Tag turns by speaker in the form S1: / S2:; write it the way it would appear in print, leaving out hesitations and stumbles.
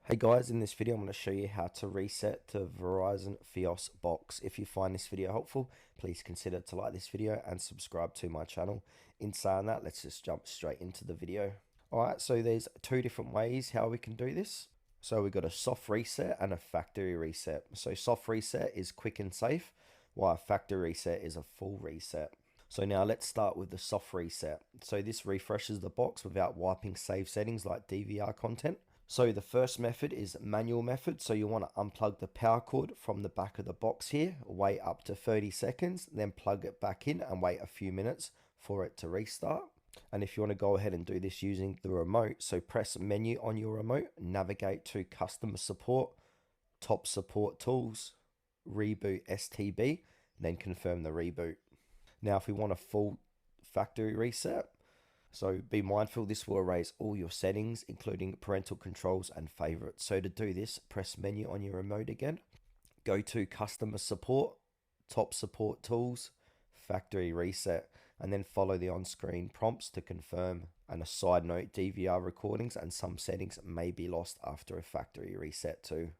S1: Hey guys, in this video I'm going to show you how to reset to Verizon Fios Box. If you find this video helpful, please consider to like this video and subscribe to my channel. In saying that, let's just jump straight into the video. Alright, so there's two different ways how we can do this. So we've got a soft reset and a factory reset. So soft reset is quick and safe, while a factory reset is a full reset. So now let's start with the soft reset. So this refreshes the box without wiping save settings like DVR content. So the first method is manual method. So you want to unplug the power cord from the back of the box here, wait up to 30 seconds, then plug it back in and wait a few minutes for it to restart. And if you want to go ahead and do this using the remote, so press menu on your remote, navigate to customer support, top support tools, reboot STB, then confirm the reboot. Now if we want a full factory reset, so be mindful, this will erase all your settings, including parental controls and favorites. So to do this, press menu on your remote again, go to customer support, top support tools, factory reset, and then follow the on-screen prompts to confirm. And a side note, DVR recordings and some settings may be lost after a factory reset too.